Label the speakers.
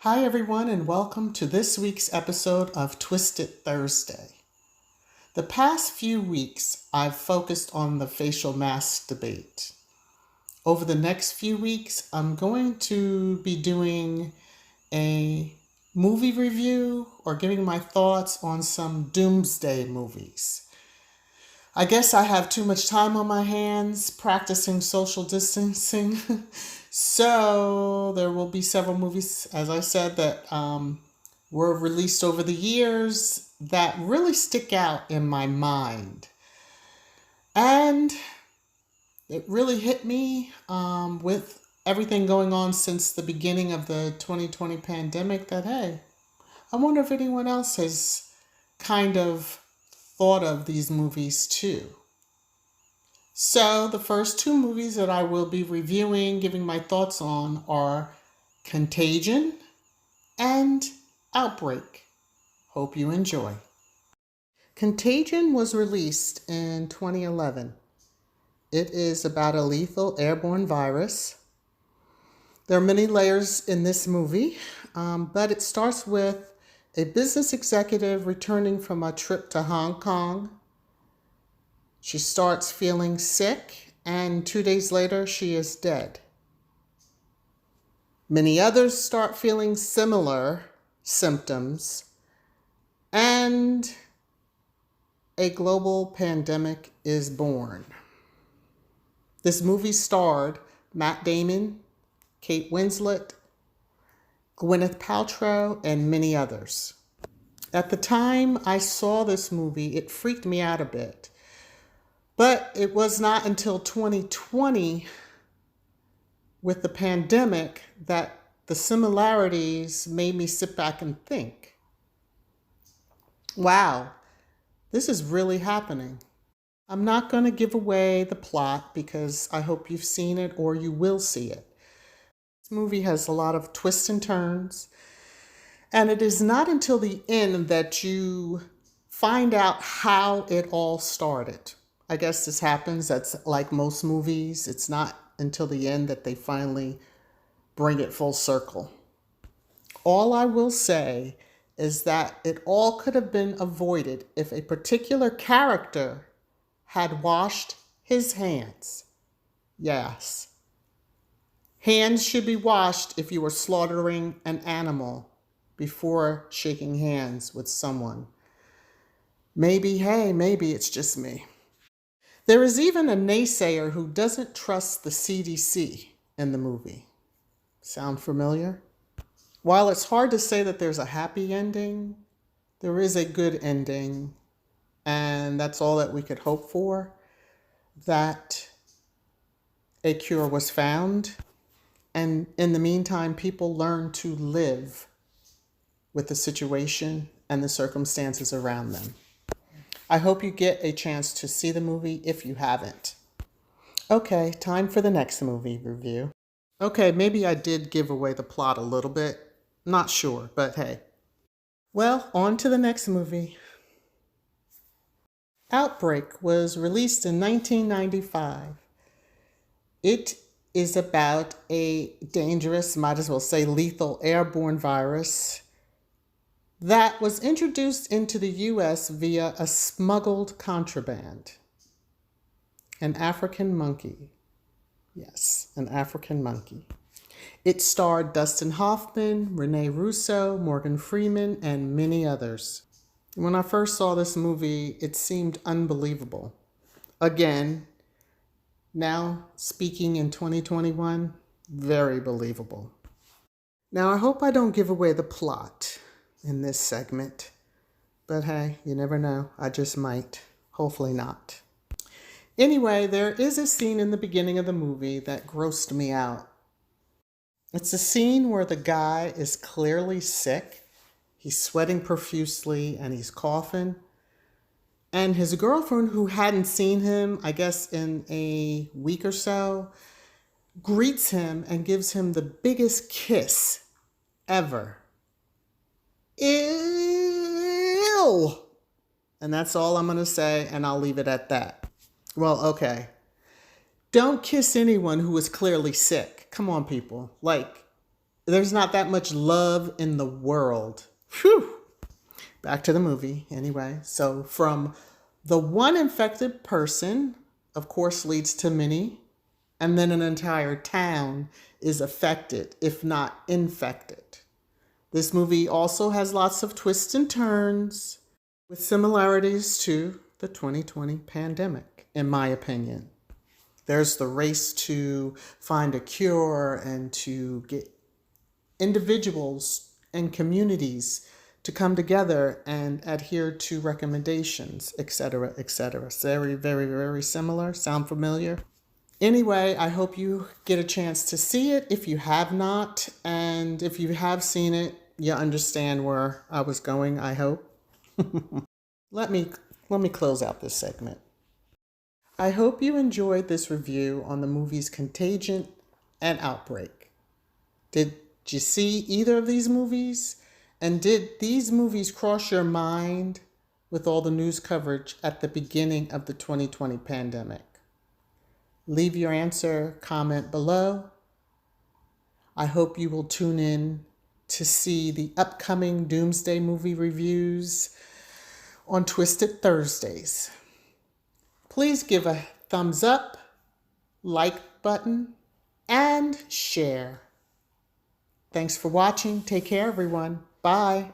Speaker 1: Hi, everyone, and welcome to this week's episode of Twisted Thursday. The past few weeks, I've focused on the facial mask debate. Over the next few weeks, I'm going to be doing a movie review or giving my thoughts on some Doomsday movies. I guess I have too much time on my hands practicing social distancing. So there will be several movies, as I said, that were released over the years that really stick out in my mind. And it really hit me with everything going on since the beginning of the 2020 pandemic that, hey, I wonder if anyone else has kind of thought of these movies too. So the first two movies that I will be reviewing, giving my thoughts on, are Contagion and Outbreak. Hope you enjoy. Contagion was released in 2011. It is about a lethal airborne virus. There are many layers in this movie, but it starts with a business executive returning from a trip to Hong Kong. She starts feeling sick, and 2 days later, she is dead. Many others start feeling similar symptoms, and a global pandemic is born. This movie starred Matt Damon, Kate Winslet, Gwyneth Paltrow, and many others. At the time I saw this movie, it freaked me out a bit. But it was not until 2020, with the pandemic, that the similarities made me sit back and think, wow, this is really happening. I'm not going to give away the plot because I hope you've seen it or you will see it. This movie has a lot of twists and turns, and it is not until the end that you find out how it all started. I guess this happens. That's like most movies. It's not until the end that they finally bring it full circle. All I will say is that it all could have been avoided if a particular character had washed his hands. Yes. Hands should be washed if you were slaughtering an animal before shaking hands with someone. Maybe it's just me. There is even a naysayer who doesn't trust the CDC in the movie. Sound familiar? While it's hard to say that there's a happy ending, there is a good ending, and that's all that we could hope for, that a cure was found, and in the meantime, people learn to live with the situation and the circumstances around them. I hope you get a chance to see the movie if you haven't. Okay, time for the next movie review. Okay, maybe I did give away the plot a little bit. Not sure, but hey. Well, on to the next movie. Outbreak was released in 1995. It is about a dangerous, might as well say lethal airborne virus that was introduced into the U.S. via a smuggled contraband. An African monkey. Yes, an African monkey. It starred Dustin Hoffman, Rene Russo, Morgan Freeman, and many others. When I first saw this movie, it seemed unbelievable. Again, now speaking in 2021, very believable. Now, I hope I don't give away the plot in this segment, but hey, you never know. I just might. Hopefully not. Anyway, there is a scene in the beginning of the movie that grossed me out. It's a scene where the guy is clearly sick. He's sweating profusely and he's coughing. And his girlfriend, who hadn't seen him, I guess in a week or so, greets him and gives him the biggest kiss ever. Ew! And that's all I'm going to say, and I'll leave it at that. Well, okay. Don't kiss anyone who is clearly sick. Come on, people. Like, There's not that much love in the world. Whew. Back to the movie, anyway. So, from the one infected person, of course, leads to many, and then an entire town is affected, if not infected. This movie also has lots of twists and turns with similarities to the 2020 pandemic, in my opinion. There's the race to find a cure and to get individuals and communities to come together and adhere to recommendations, etc., etc. Very, very, very similar. Sound familiar? Anyway, I hope you get a chance to see it if you have not. And if you have seen it, you understand where I was going, I hope. Let me close out this segment. I hope you enjoyed this review on the movies Contagion and Outbreak. Did you see either of these movies? And did these movies cross your mind with all the news coverage at the beginning of the 2020 pandemic? Leave your answer, comment below. I hope you will tune in to see the upcoming Doomsday movie reviews on Twisted Thursdays. Please give a thumbs up, like button, and share. Thanks for watching. Take care, everyone. Bye.